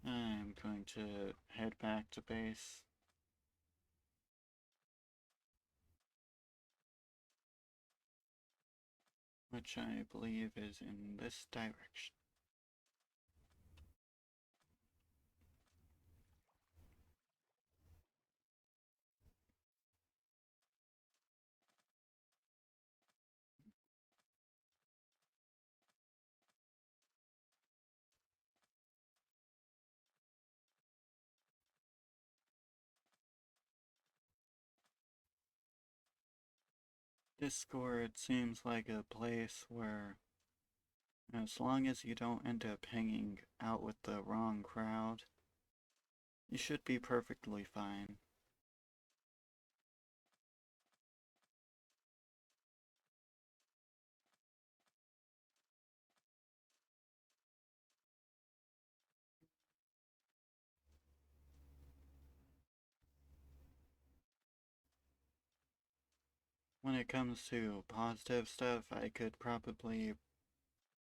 I'm going to head back to base. Which I believe is in this direction. Discord seems like a place where, as long as you don't end up hanging out with the wrong crowd, you should be perfectly fine. When it comes to positive stuff, I could probably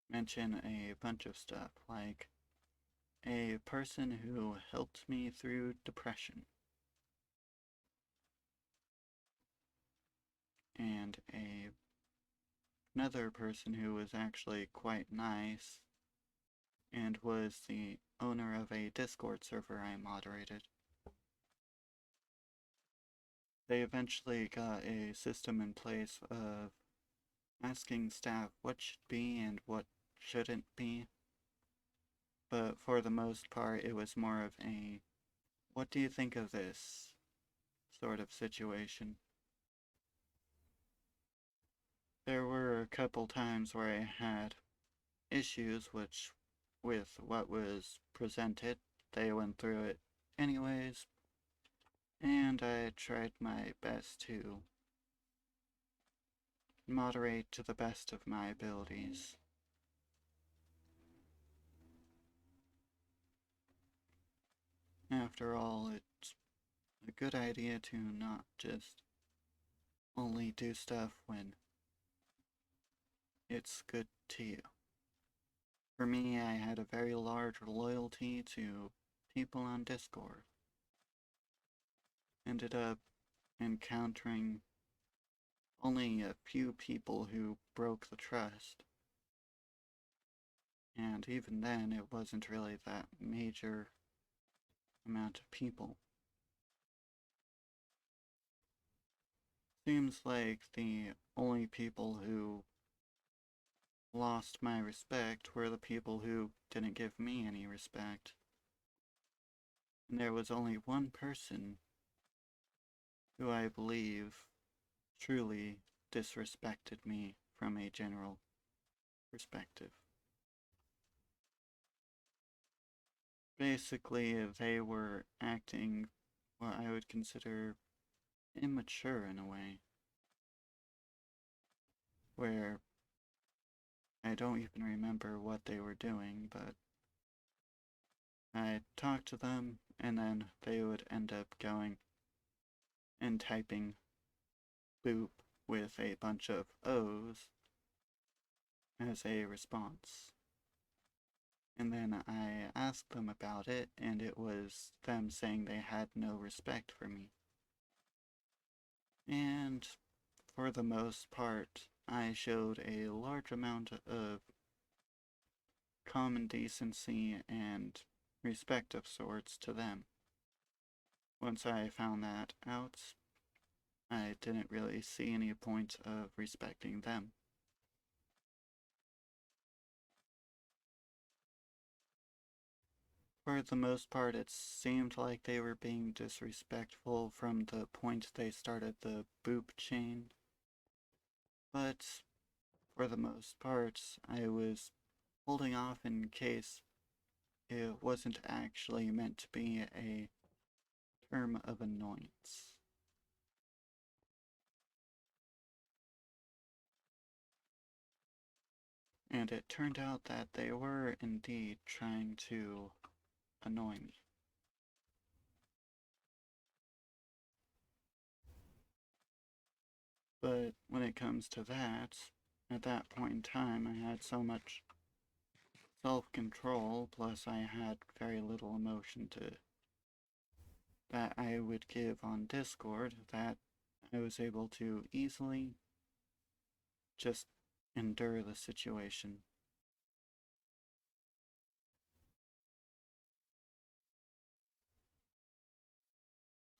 mention a bunch of stuff, like a person who helped me through depression, and another person who was actually quite nice and was the owner of a Discord server I moderated. They eventually got a system in place of asking staff what should be and what shouldn't be. But for the most part, it was more of a, what do you think of this sort of situation. There were a couple times where I had issues with what was presented. They went through it anyways, and I tried my best to moderate to the best of my abilities. After all, it's a good idea to not just only do stuff when it's good to you. For me, I had a very large loyalty to people on Discord. Ended up encountering only a few people who broke the trust. And even then, it wasn't really that major amount of people. Seems like the only people who lost my respect were the people who didn't give me any respect. And there was only one person who I believe truly disrespected me from a general perspective. Basically, they were acting what I would consider immature in a way, where I don't even remember what they were doing, but I'd talk to them and then they would end up going and typing boop with a bunch of O's as a response. And then I asked them about it, and it was them saying they had no respect for me. And for the most part, I showed a large amount of common decency and respect of sorts to them. Once I found that out, I didn't really see any point of respecting them. For the most part, it seemed like they were being disrespectful from the point they started the boop chain. But for the most part, I was holding off in case it wasn't actually meant to be a term of annoyance. And it turned out that they were indeed trying to annoy me. But when it comes to that, at that point in time, I had so much self-control, plus I had very little emotion that I would give on Discord, that I was able to easily just endure the situation.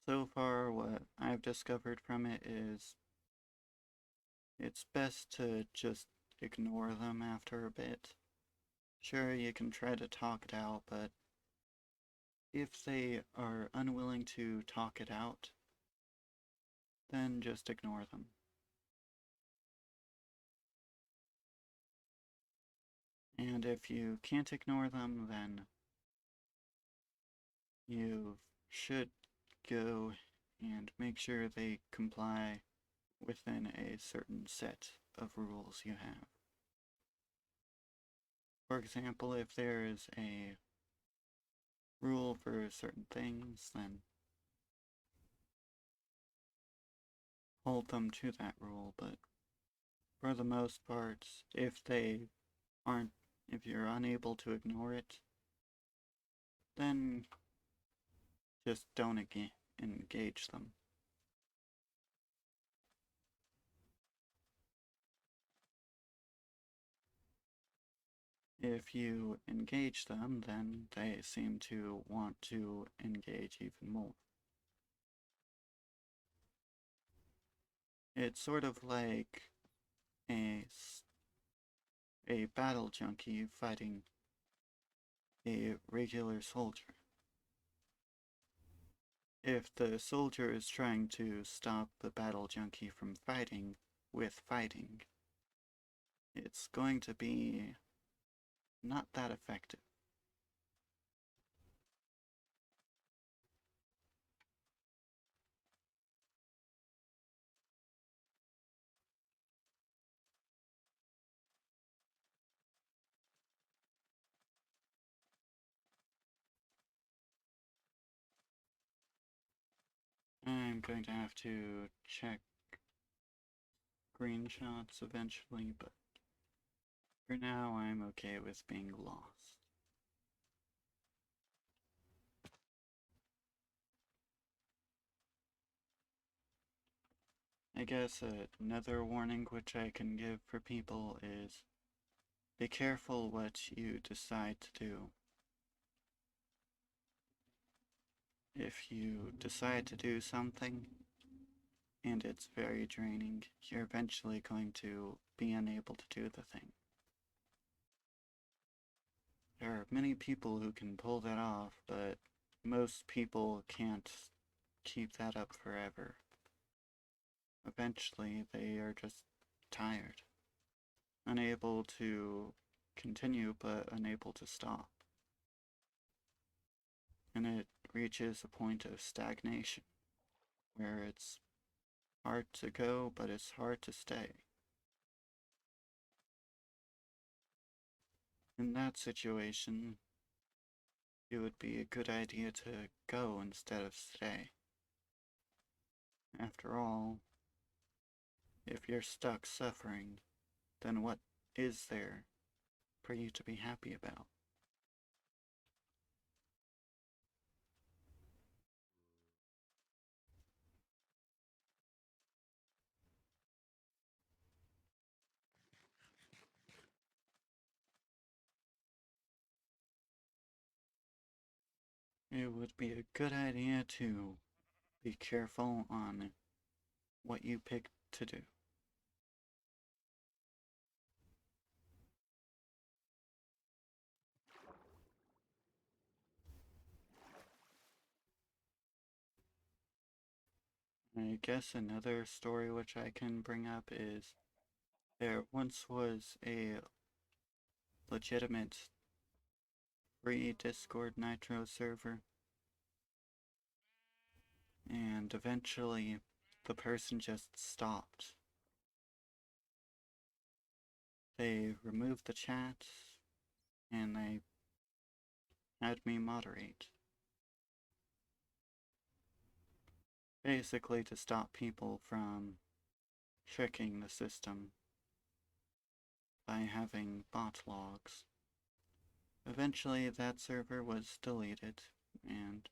So far, what I've discovered from it is it's best to just ignore them after a bit. Sure, you can try to talk it out, but if they are unwilling to talk it out, then just ignore them. And if you can't ignore them, then you should go and make sure they comply within a certain set of rules you have. For example, if there is a rule for certain things, then hold them to that rule, but for the most part, if you're unable to ignore it, then just don't engage them. If you engage them, then they seem to want to engage even more. It's sort of like a, a battle junkie fighting a regular soldier. If the soldier is trying to stop the battle junkie from fighting with fighting, it's going to be not that effective. I'm going to have to check screenshots eventually, but for now I'm okay with being lost. I guess another warning which I can give for people is be careful what you decide to do. If you decide to do something and it's very draining, you're eventually going to be unable to do the thing. There are many people who can pull that off, but most people can't keep that up forever. Eventually, they are just tired, unable to continue but unable to stop. And it reaches a point of stagnation where it's hard to go, but it's hard to stay. In that situation, it would be a good idea to go instead of stay. After all, if you're stuck suffering, then what is there for you to be happy about? It would be a good idea to be careful on what you pick to do. I guess another story which I can bring up is there once was a legitimate free Discord Nitro server, and eventually the person just stopped. They removed the chat and they had me moderate. Basically to stop people from tricking the system by having bot logs. Eventually that server was deleted and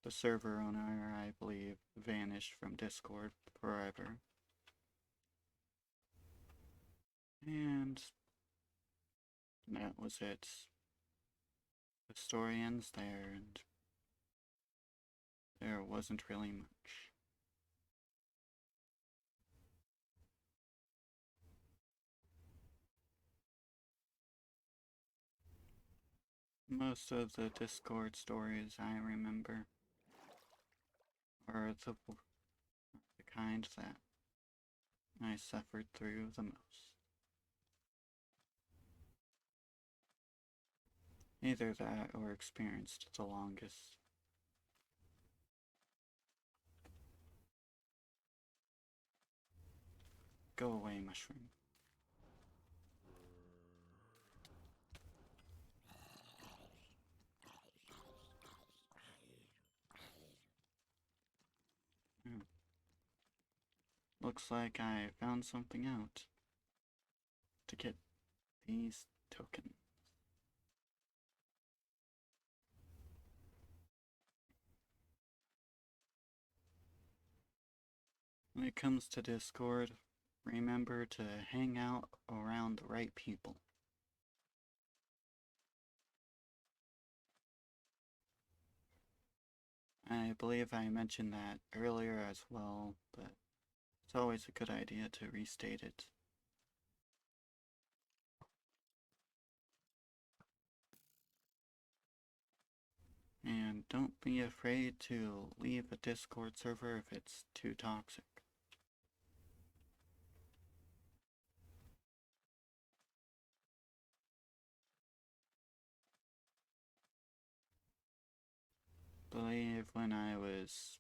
the server owner, I believe, vanished from Discord forever. And that was it. The story ends there, and there wasn't really much. Most of the Discord stories I remember are the kind that I suffered through the most. Either that or experienced the longest. Go away, mushroom. Hmm. Looks like I found something out to get these tokens. When it comes to Discord, remember to hang out around the right people. I believe I mentioned that earlier as well, but it's always a good idea to restate it. And don't be afraid to leave a Discord server if it's too toxic. I believe when I was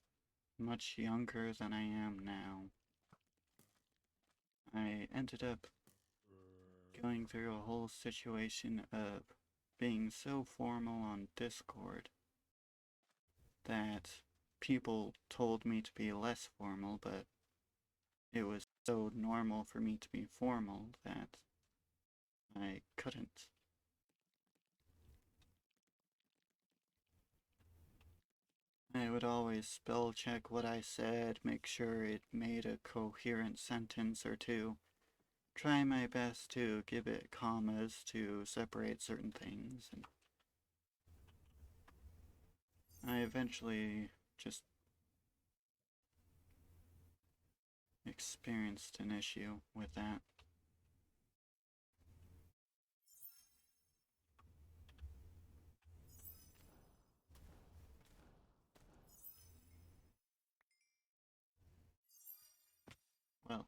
much younger than I am now, I ended up going through a whole situation of being so formal on Discord that people told me to be less formal, but it was so normal for me to be formal that I couldn't. I would always spell check what I said, make sure it made a coherent sentence or two, try my best to give it commas to separate certain things, and I eventually just experienced an issue with that. Well,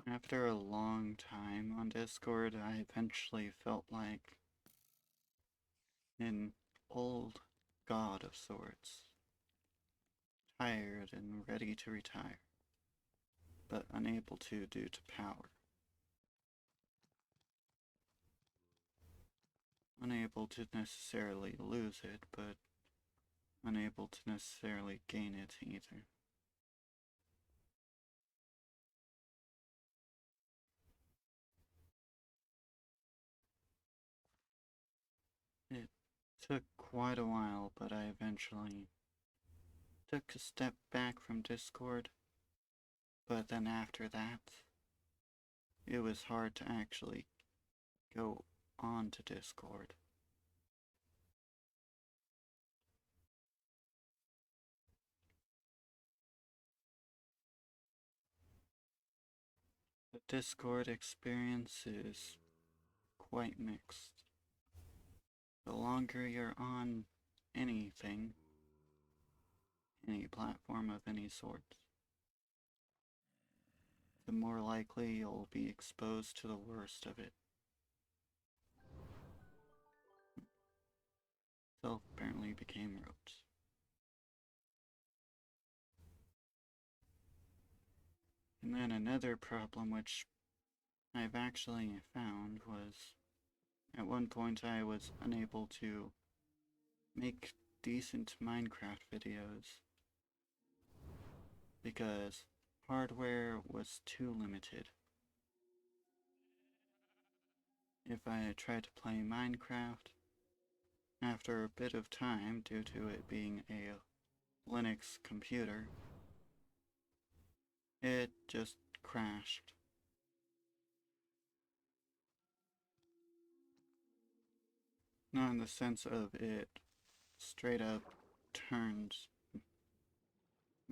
after a long time on Discord, I eventually felt like an old god of sorts, tired and ready to retire, but unable to due to power. Unable to necessarily lose it, but unable to necessarily gain it either. It took quite a while, but I eventually took a step back from Discord. But then after that, it was hard to actually go on to Discord. The Discord experience is quite mixed. The longer you're on anything, any platform of any sort, the more likely you'll be exposed to the worst of it. Self apparently became rote. And then another problem which I've actually found was at one point I was unable to make decent Minecraft videos because hardware was too limited. If I tried to play Minecraft, after a bit of time, due to it being a Linux computer, it just crashed. Not in the sense of it straight up turned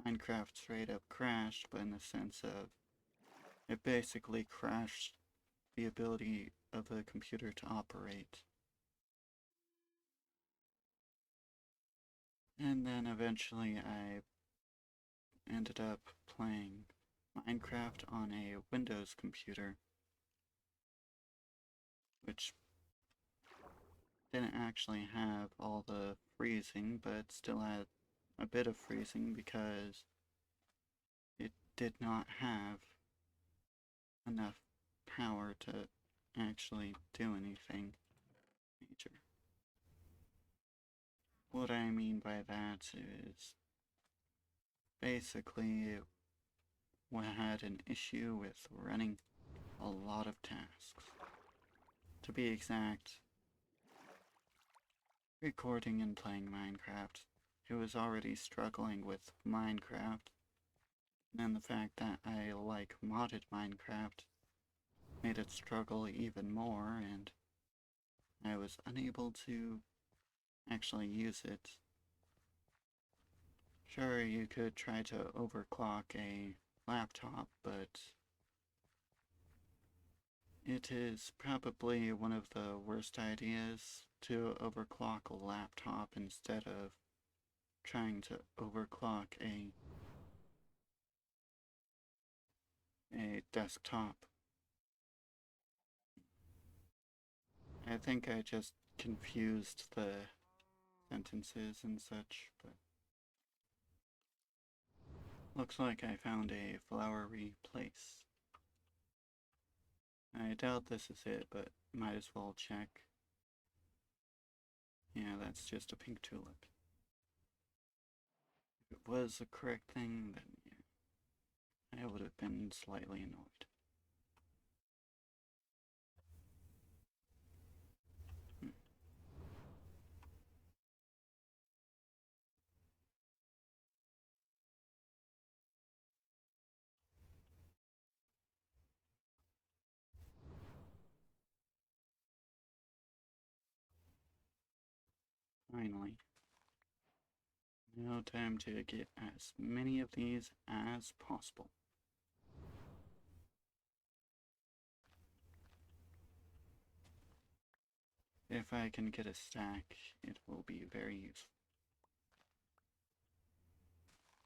Minecraft straight up crashed, but in the sense of it basically crashed the ability of the computer to operate. And then eventually I ended up playing Minecraft on a Windows computer, which didn't actually have all the freezing, but still had a bit of freezing because it did not have enough power to actually do anything major. What I mean by that is basically it had an issue with running a lot of tasks. to be exact, recording and playing Minecraft. It was already struggling with Minecraft, and the fact that I like modded Minecraft made it struggle even more, and I was unable to actually use it. Sure, you could try to overclock a laptop, but it is probably one of the worst ideas to overclock a laptop instead of trying to overclock a desktop. I think I just confused the sentences and such, but looks like I found a flowery place. I doubt this is it, but might as well check. Yeah, that's just a pink tulip. If it was the correct thing, then yeah, I would have been slightly annoyed. Finally. Now time to get as many of these as possible. If I can get a stack, it will be very useful.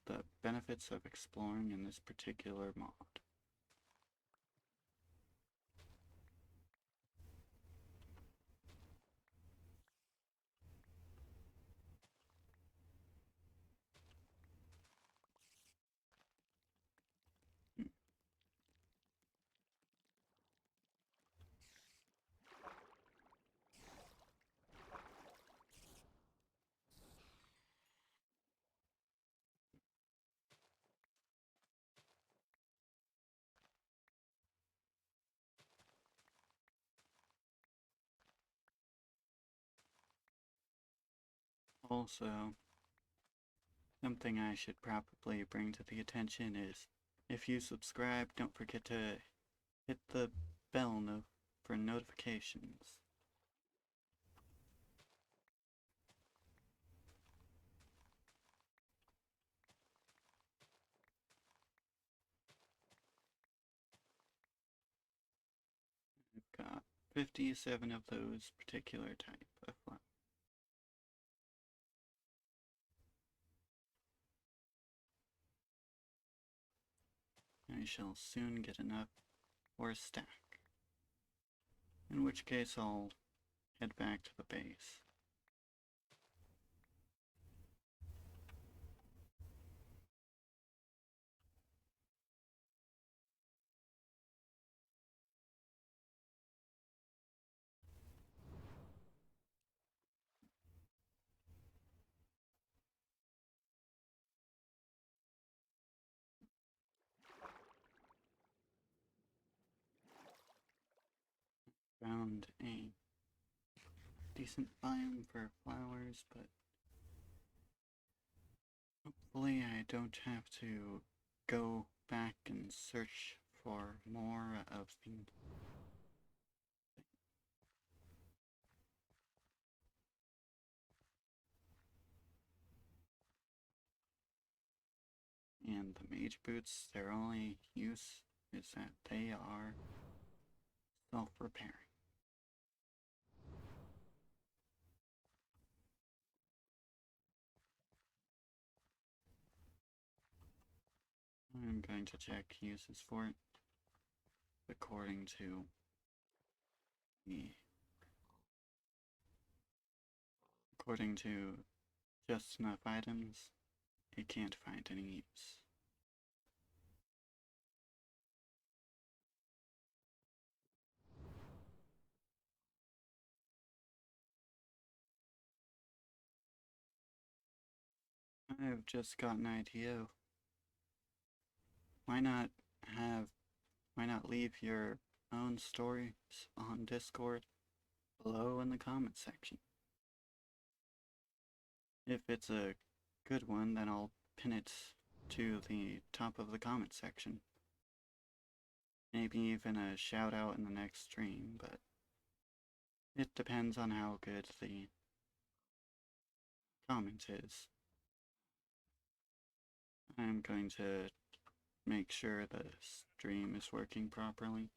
The benefits of exploring in this particular mod. Also, something I should probably bring to the attention is if you subscribe, don't forget to hit the bell for notifications. I've got 57 of those particular type of flowers. I shall soon get enough for a stack, in which case I'll head back to the base. Found a decent biome for flowers, but hopefully I don't have to go back and search for more of the and the mage boots, their only use is that they are self-repairing. I'm going to check uses for it according to just enough items, it can't find any use. I've just got an idea. Why not have why not leave your own stories on Discord below in the comment section. If it's a good one, then I'll pin it to the top of the comment section. Maybe even a shout out in the next stream, but it depends on how good the comment is. I'm going to make sure the stream is working properly.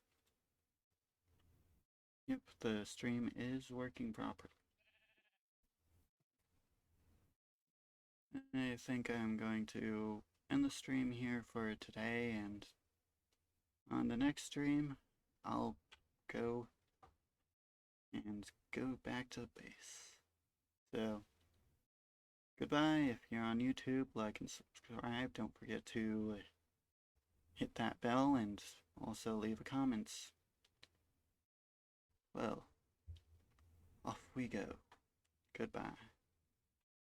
Yep, the stream is working properly. I think I'm going to end the stream here for today, and on the next stream, I'll go back to the base. So, goodbye. If you're on YouTube, like and subscribe. Don't forget to hit that bell and also leave a comment. Well, off we go. Goodbye.